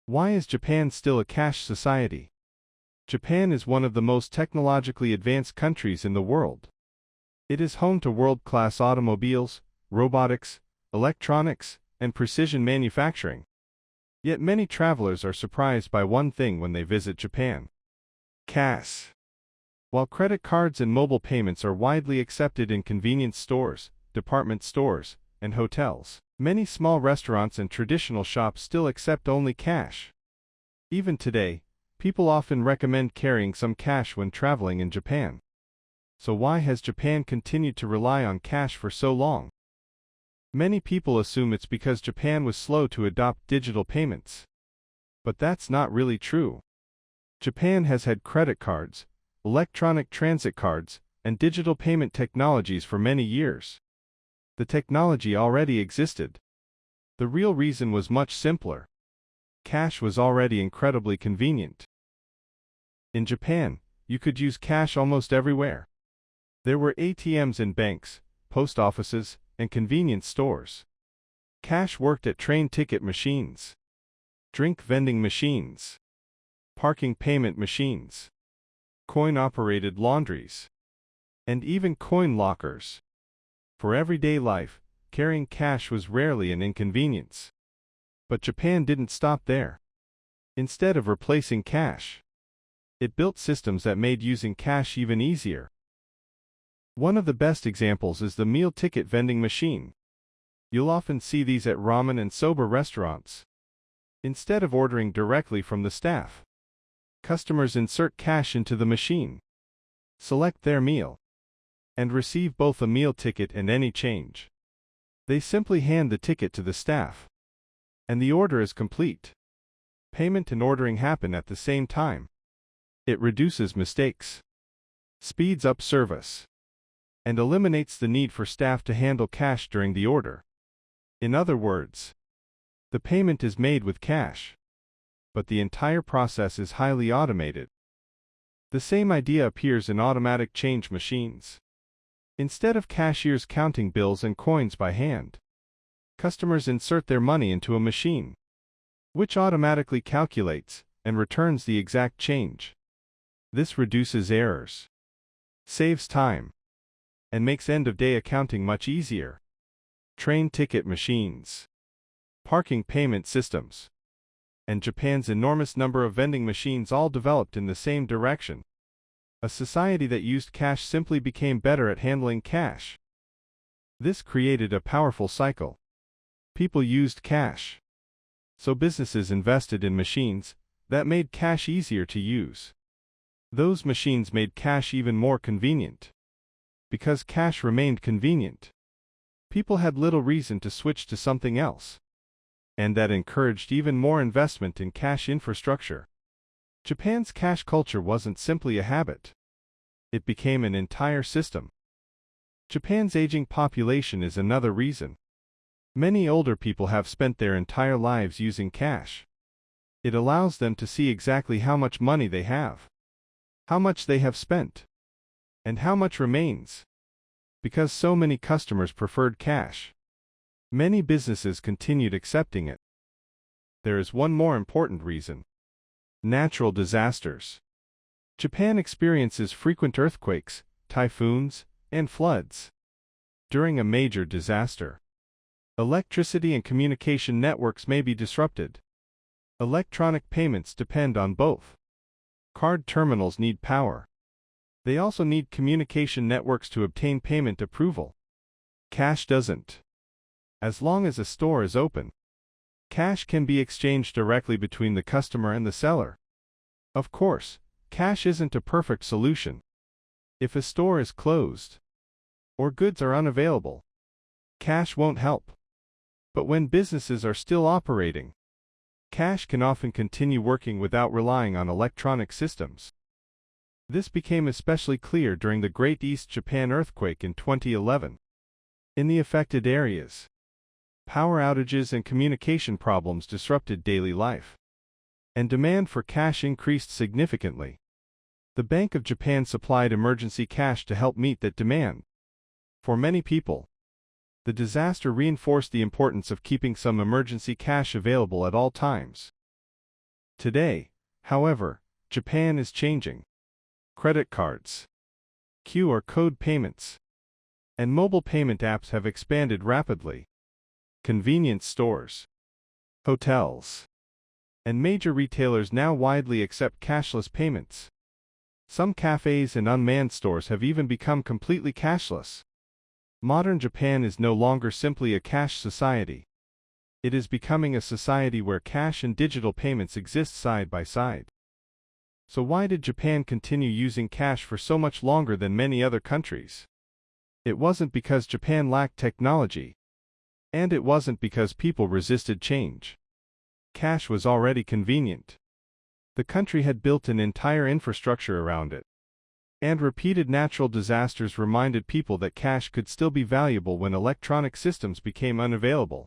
Why is Japan still a cash society? Japan is one of the most technologically advanced countries in the world. It is home to world-class automobiles, robotics, electronics, and precision manufacturing. Yet many travelers are surprised by one thing when they visit Japan: cash. While credit cards and mobile payments are widely accepted in convenience stores, department stores, and hotels, many small restaurants and traditional shops still accept only cash. Even today, people often recommend carrying some cash when traveling in Japan. So why has Japan continued to rely on cash for so long? Many people assume it's because Japan was slow to adopt digital payments. But that's not really true. Japan has had credit cards, electronic transit cards, and digital payment technologies for many years. The technology already existed. The real reason was much simpler. Cash was already incredibly convenient. In Japan, you could use cash almost everywhere. There were ATMs in banks, post offices, and convenience stores. Cash worked at train ticket machines, drink vending machines, parking payment machines, coin-operated laundries, and even coin lockers. For everyday life, carrying cash was rarely an inconvenience. But Japan didn't stop there. Instead of replacing cash, it built systems that made using cash even easier. One of the best examples is the meal ticket vending machine. You'll often see these at ramen and soba restaurants. Instead of ordering directly from the staff, customers insert cash into the machine, select their meal, and receive both a meal ticket and any change. They simply hand the ticket to the staff, and the order is complete. Payment and ordering happen at the same time. It reduces mistakes, speeds up service, and eliminates the need for staff to handle cash during the order. In other words, the payment is made with cash, but the entire process is highly automated. The same idea appears in automatic change machines. Instead of cashiers counting bills and coins by hand, customers insert their money into a machine, which automatically calculates and returns the exact change. This reduces errors, saves time, and makes end-of-day accounting much easier. Train ticket machines, parking payment systems, and Japan's enormous number of vending machines all developed in the same direction. A society that used cash simply became better at handling cash. This created a powerful cycle. People used cash, so businesses invested in machines that made cash easier to use. Those machines made cash even more convenient. Because cash remained convenient, people had little reason to switch to something else. And that encouraged even more investment in cash infrastructure. Japan's cash culture wasn't simply a habit. It became an entire system. Japan's aging population is another reason. Many older people have spent their entire lives using cash. It allows them to see exactly how much money they have, how much they have spent, and how much remains. Because so many customers preferred cash, many businesses continued accepting it. There is one more important reason: natural disasters. Japan experiences frequent earthquakes, typhoons, and floods. During a major disaster, electricity and communication networks may be disrupted. Electronic payments depend on both. Card terminals need power. They also need communication networks to obtain payment approval. Cash doesn't. As long as a store is open, cash can be exchanged directly between the customer and the seller. Of course, cash isn't a perfect solution. If a store is closed, or goods are unavailable, cash won't help. But when businesses are still operating, cash can often continue working without relying on electronic systems. This became especially clear during the Great East Japan earthquake in 2011. In the affected areas, power outages and communication problems disrupted daily life, and demand for cash increased significantly. The Bank of Japan supplied emergency cash to help meet that demand. For many people, the disaster reinforced the importance of keeping some emergency cash available at all times. Today, however, Japan is changing. Credit cards, QR code payments, and mobile payment apps have expanded rapidly. Convenience stores, hotels, and major retailers now widely accept cashless payments. Some cafes and unmanned stores have even become completely cashless. Modern Japan is no longer simply a cash society. It is becoming a society where cash and digital payments exist side by side. So why did Japan continue using cash for so much longer than many other countries? It wasn't because Japan lacked technology, and it wasn't because people resisted change. Cash was already convenient. The country had built an entire infrastructure around it, and repeated natural disasters reminded people that cash could still be valuable when electronic systems became unavailable.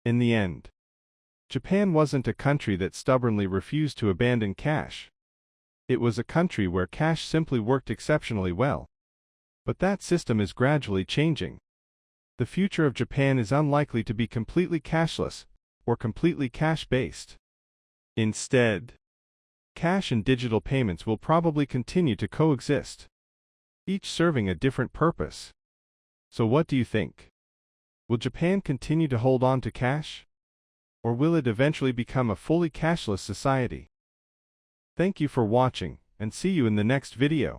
In the end, Japan wasn't a country that stubbornly refused to abandon cash. It was a country where cash simply worked exceptionally well. But that system is gradually changing. The future of Japan is unlikely to be completely cashless or completely cash-based. Instead, cash and digital payments will probably continue to coexist, each serving a different purpose. So what do you think? Will Japan continue to hold on to cash? Or will it eventually become a fully cashless society? Thank you for watching, and see you in the next video.